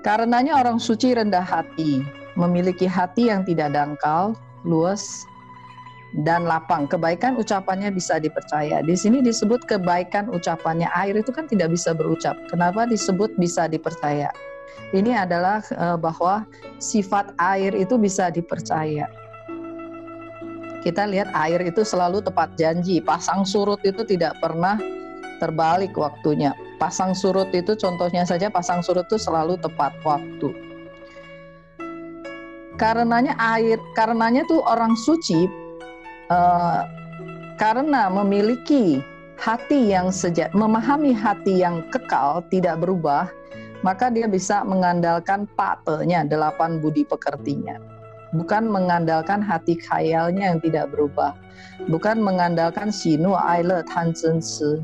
Karenanya orang suci rendah hati, memiliki hati yang tidak dangkal, luas, dan lapang. Kebaikan ucapannya bisa dipercaya. Di sini disebut kebaikan ucapannya. Air itu kan tidak bisa berucap. Kenapa disebut bisa dipercaya? Ini adalah bahwa sifat air itu bisa dipercaya. Kita lihat air itu selalu tepat janji. Pasang surut itu tidak pernah terbalik waktunya. Pasang surut itu contohnya saja, pasang surut itu selalu tepat waktu. Karenanya tuh orang suci karena memiliki hati yang memahami hati yang kekal, tidak berubah, maka dia bisa mengandalkan patenya, 8 budi pekertinya. Bukan mengandalkan hati khayalnya yang tidak berubah. Bukan mengandalkan sinu aile tan zhen ci,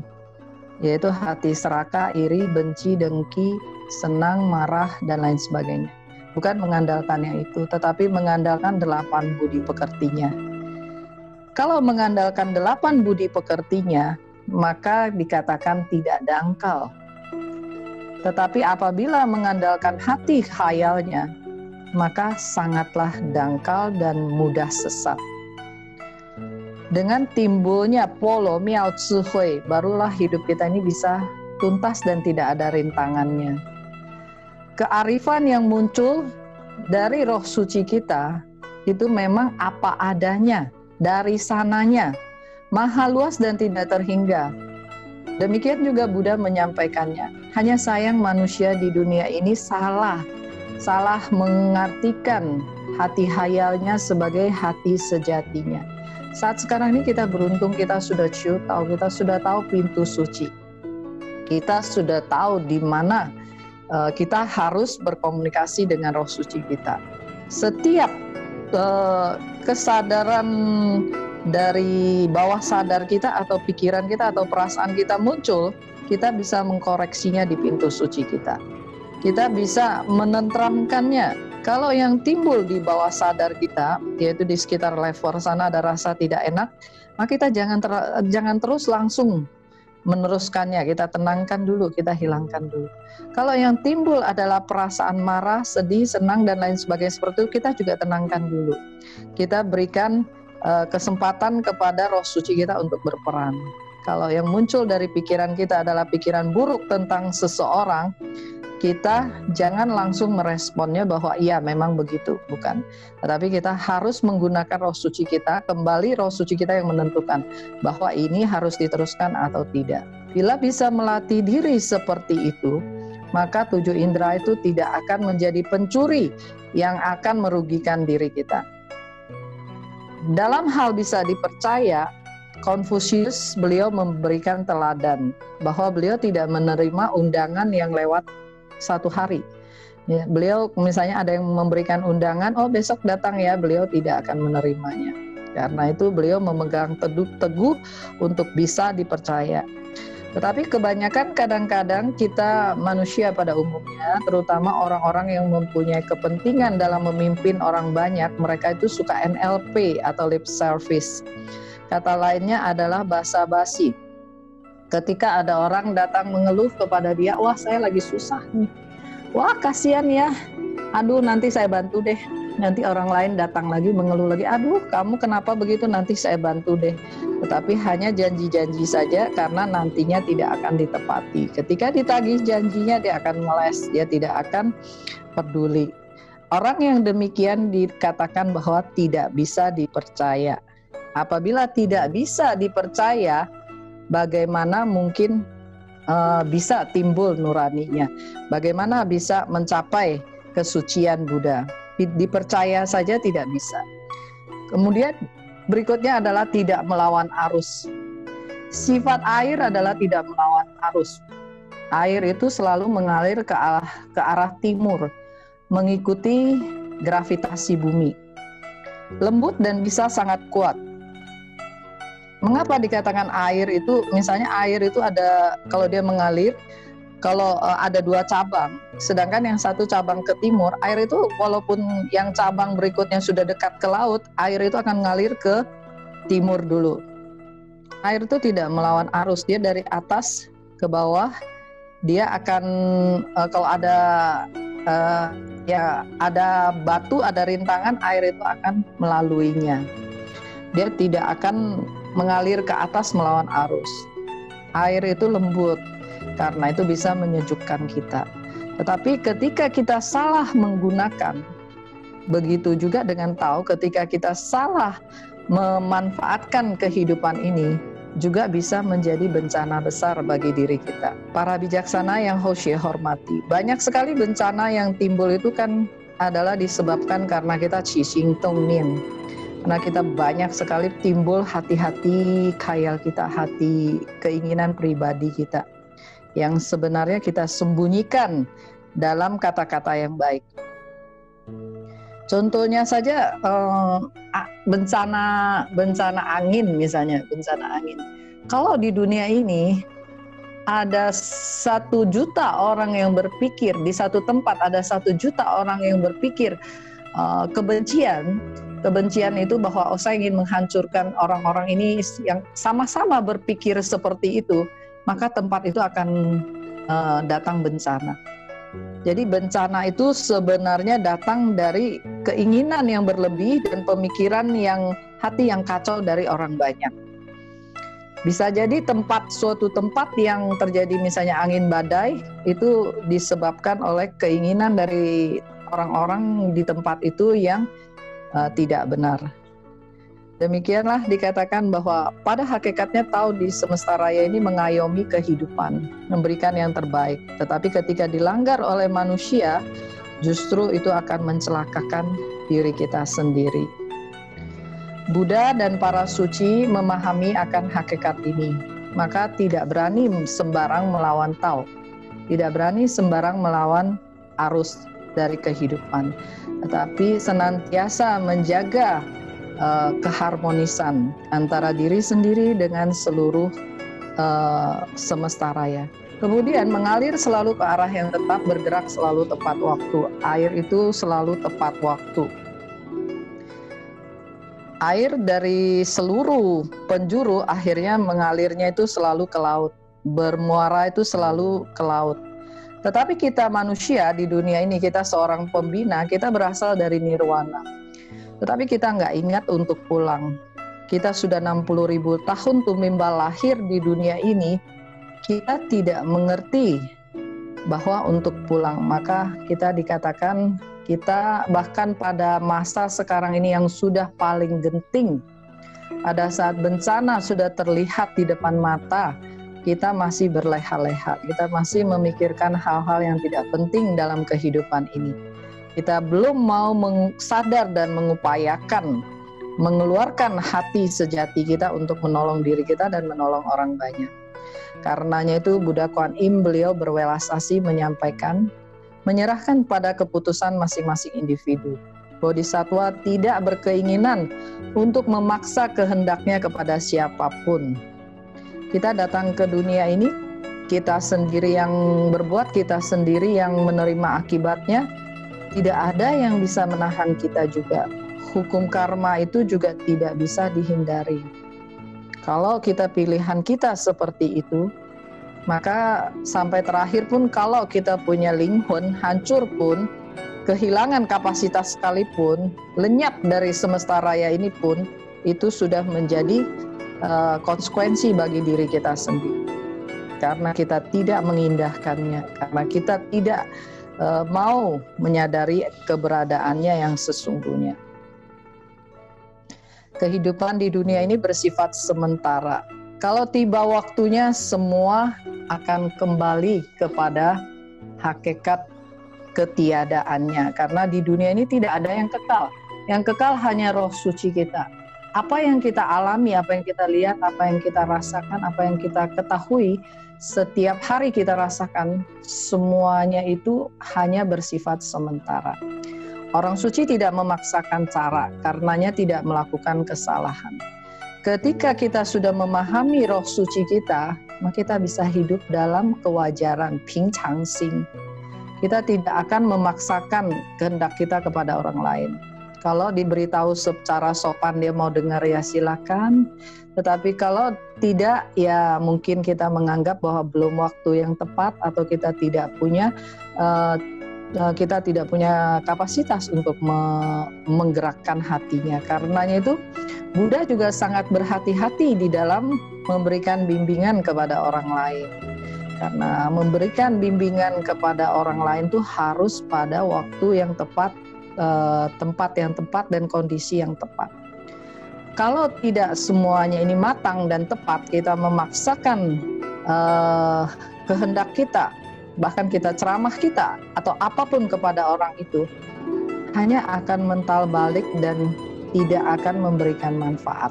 yaitu hati serakah, iri, benci, dengki, senang, marah, dan lain sebagainya. Bukan mengandalkannya itu, tetapi mengandalkan 8 budi pekertinya. Kalau mengandalkan 8 budi pekertinya, maka dikatakan tidak dangkal. Tetapi apabila mengandalkan hati khayalnya, maka sangatlah dangkal dan mudah sesat. Dengan timbulnya polo miao zihui, barulah hidup kita ini bisa tuntas dan tidak ada rintangannya. Kearifan yang muncul dari roh suci kita itu memang apa adanya, dari sananya, maha luas dan tidak terhingga. Demikian juga Buddha menyampaikannya. Hanya sayang manusia di dunia ini salah mengartikan hati khayalnya sebagai hati sejatinya. Saat sekarang ini kita beruntung, kita sudah tahu, kita sudah tahu pintu suci. Kita sudah tahu di mana kita harus berkomunikasi dengan roh suci kita. Setiap kesadaran dari bawah sadar kita atau pikiran kita atau perasaan kita muncul, kita bisa mengkoreksinya di pintu suci kita. Kita bisa menenteramkannya. Kalau yang timbul di bawah sadar kita, yaitu di sekitar lever sana ada rasa tidak enak, maka kita jangan terus langsung meneruskannya. Kita tenangkan dulu, kita hilangkan dulu. Kalau yang timbul adalah perasaan marah, sedih, senang, dan lain sebagainya seperti itu, kita juga tenangkan dulu. Kita berikan kesempatan kepada roh suci kita untuk berperan. Kalau yang muncul dari pikiran kita adalah pikiran buruk tentang seseorang, kita jangan langsung meresponnya bahwa iya memang begitu, bukan. Tetapi kita harus menggunakan roh suci kita, kembali roh suci kita yang menentukan bahwa ini harus diteruskan atau tidak. Bila bisa melatih diri seperti itu, maka 7 indera itu tidak akan menjadi pencuri yang akan merugikan diri kita. Dalam hal bisa dipercaya, Konfusius beliau memberikan teladan bahwa beliau tidak menerima undangan yang lewat 1 hari. Ya, beliau misalnya ada yang memberikan undangan, oh besok datang ya, beliau tidak akan menerimanya. Karena itu beliau memegang teguh untuk bisa dipercaya. Tetapi kebanyakan kadang-kadang kita manusia pada umumnya, terutama orang-orang yang mempunyai kepentingan dalam memimpin orang banyak, mereka itu suka NLP atau lip service. Kata lainnya adalah basa-basi. Ketika ada orang datang mengeluh kepada dia, wah saya lagi susah nih, wah kasihan ya, aduh nanti saya bantu deh. Nanti orang lain datang lagi mengeluh lagi, aduh kamu kenapa begitu, nanti saya bantu deh. Tetapi hanya janji-janji saja karena nantinya tidak akan ditepati. Ketika ditagih janjinya dia akan meles, dia tidak akan peduli. Orang yang demikian dikatakan bahwa tidak bisa dipercaya. Apabila tidak bisa dipercaya, bagaimana mungkin bisa timbul nuraninya? Bagaimana bisa mencapai kesucian Buddha? Dipercaya saja tidak bisa. Kemudian berikutnya adalah tidak melawan arus. Sifat air adalah tidak melawan arus. Air itu selalu mengalir ke arah timur, mengikuti gravitasi bumi. Lembut dan bisa sangat kuat. Mengapa dikatakan air itu, misalnya air itu ada, kalau dia mengalir, kalau ada 2 cabang, sedangkan yang satu cabang ke timur, air itu walaupun yang cabang berikutnya sudah dekat ke laut, air itu akan mengalir ke timur dulu. Air itu tidak melawan arus, dia dari atas ke bawah, dia akan kalau ada ya ada batu, ada rintangan, air itu akan melaluinya. Dia tidak akan mengalir ke atas melawan arus. Air itu lembut, karena itu bisa menyejukkan kita. Tetapi ketika kita salah menggunakan, begitu juga dengan tahu, ketika kita salah memanfaatkan kehidupan ini, juga bisa menjadi bencana besar bagi diri kita. Para bijaksana yang Hosea hormati, banyak sekali bencana yang timbul itu kan adalah disebabkan karena kita Qixing Tong Nin. Karena kita banyak sekali timbul hati-hati khayal kita, hati keinginan pribadi kita, yang sebenarnya kita sembunyikan dalam kata-kata yang baik. Contohnya saja bencana angin misalnya, bencana angin. Kalau di dunia ini ada 1 juta orang yang berpikir, di satu tempat ada 1 juta orang yang berpikir kebencian itu bahwa saya ingin menghancurkan orang-orang ini yang sama-sama berpikir seperti itu, maka tempat itu akan datang bencana. Jadi bencana itu sebenarnya datang dari keinginan yang berlebih dan pemikiran yang hati yang kacau dari orang banyak. Bisa jadi suatu tempat yang terjadi misalnya angin badai itu disebabkan oleh keinginan dari orang-orang di tempat itu yang tidak benar. Demikianlah dikatakan bahwa pada hakikatnya tahu di semesta raya ini mengayomi kehidupan, memberikan yang terbaik. Tetapi ketika dilanggar oleh manusia, justru itu akan mencelakakan diri kita sendiri. Buddha dan para suci memahami akan hakikat ini, maka tidak berani sembarang melawan Tao, tidak berani sembarang melawan arus dari kehidupan, tetapi senantiasa menjaga keharmonisan antara diri sendiri dengan seluruh semesta raya. Kemudian mengalir selalu ke arah yang tetap, bergerak selalu tepat waktu. Air itu selalu tepat waktu. Air dari seluruh penjuru akhirnya mengalirnya itu selalu ke laut. Bermuara itu selalu ke laut. Tetapi kita manusia di dunia ini, kita seorang pembina, kita berasal dari nirwana. Tetapi kita nggak ingat untuk pulang. Kita sudah 60.000 tahun tumimbal lahir di dunia ini, kita tidak mengerti bahwa untuk pulang. Maka kita dikatakan, kita bahkan pada masa sekarang ini yang sudah paling genting, pada saat bencana sudah terlihat di depan mata, kita masih berleha-leha, kita masih memikirkan hal-hal yang tidak penting dalam kehidupan ini. Kita belum mau sadar dan mengupayakan mengeluarkan hati sejati kita untuk menolong diri kita dan menolong orang banyak. Karenanya itu Buddha Kuan Im beliau berwelas asih menyampaikan, menyerahkan pada keputusan masing-masing individu. Bodhisattva tidak berkeinginan untuk memaksa kehendaknya kepada siapapun. Kita datang ke dunia ini, kita sendiri yang berbuat, kita sendiri yang menerima akibatnya. Tidak ada yang bisa menahan kita juga. Hukum karma itu juga tidak bisa dihindari. Kalau kita pilihan kita seperti itu, maka sampai terakhir pun kalau kita punya linghun, hancur pun, kehilangan kapasitas sekalipun, lenyap dari semesta raya ini pun, itu sudah menjadi konsekuensi bagi diri kita sendiri. Karena kita tidak mengindahkannya, karena kita tidak mau menyadari keberadaannya yang sesungguhnya. Kehidupan di dunia ini bersifat sementara. Kalau tiba waktunya, semua akan kembali kepada hakikat ketiadaannya. Karena di dunia ini tidak ada yang kekal. Yang kekal hanya roh suci kita. Apa yang kita alami, apa yang kita lihat, apa yang kita rasakan, apa yang kita ketahui, setiap hari kita rasakan, semuanya itu hanya bersifat sementara. Orang suci tidak memaksakan cara, karenanya tidak melakukan kesalahan. Ketika kita sudah memahami roh suci kita, maka kita bisa hidup dalam kewajaran, pincang sing. Kita tidak akan memaksakan kehendak kita kepada orang lain. Kalau diberitahu secara sopan dia mau dengar ya silakan. Tetapi kalau tidak ya mungkin kita menganggap bahwa belum waktu yang tepat atau kita tidak punya kapasitas untuk menggerakkan hatinya. Karenanya itu Buddha juga sangat berhati-hati di dalam memberikan bimbingan kepada orang lain. Karena memberikan bimbingan kepada orang lain itu harus pada waktu yang tepat, tempat yang tepat dan kondisi yang tepat. Kalau tidak semuanya ini matang dan tepat, kita memaksakan kehendak kita, bahkan kita ceramah kita atau apapun kepada orang itu, hanya akan mental balik dan tidak akan memberikan manfaat.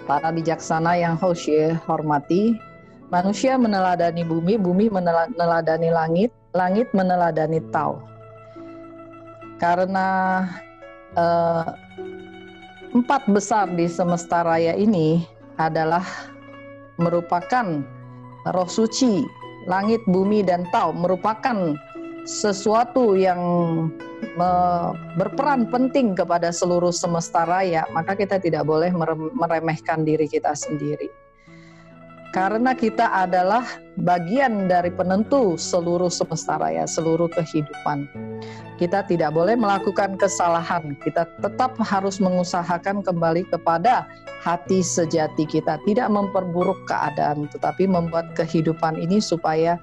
Para bijaksana yang Hoshe hormati, manusia meneladani bumi, bumi meneladani langit, langit meneladani Tao. Karena 4 besar di semesta raya ini adalah merupakan roh suci, langit, bumi, dan Tao, merupakan sesuatu yang berperan penting kepada seluruh semesta raya, maka kita tidak boleh meremehkan diri kita sendiri. Karena kita adalah bagian dari penentu seluruh semesta raya, seluruh kehidupan. Kita tidak boleh melakukan kesalahan, kita tetap harus mengusahakan kembali kepada hati sejati kita, tidak memperburuk keadaan, tetapi membuat kehidupan ini supaya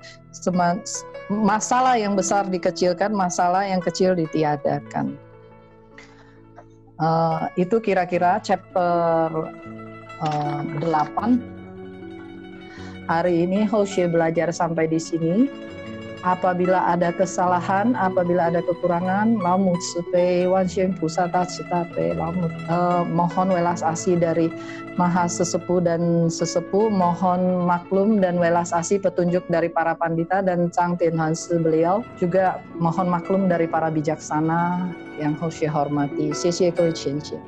masalah yang besar dikecilkan, masalah yang kecil ditiadakan. Itu kira-kira chapter 8. Hari ini Hoshe belajar sampai di sini. Apabila ada kesalahan, apabila ada kekurangan, mohon welas asih dari Maha Sesepuh dan Sesepuh, mohon maklum dan welas asih petunjuk dari para pandita dan Chang Tien Hansi beliau, juga mohon maklum dari para bijaksana yang Hoshe hormati. Xie xie各位浅浅。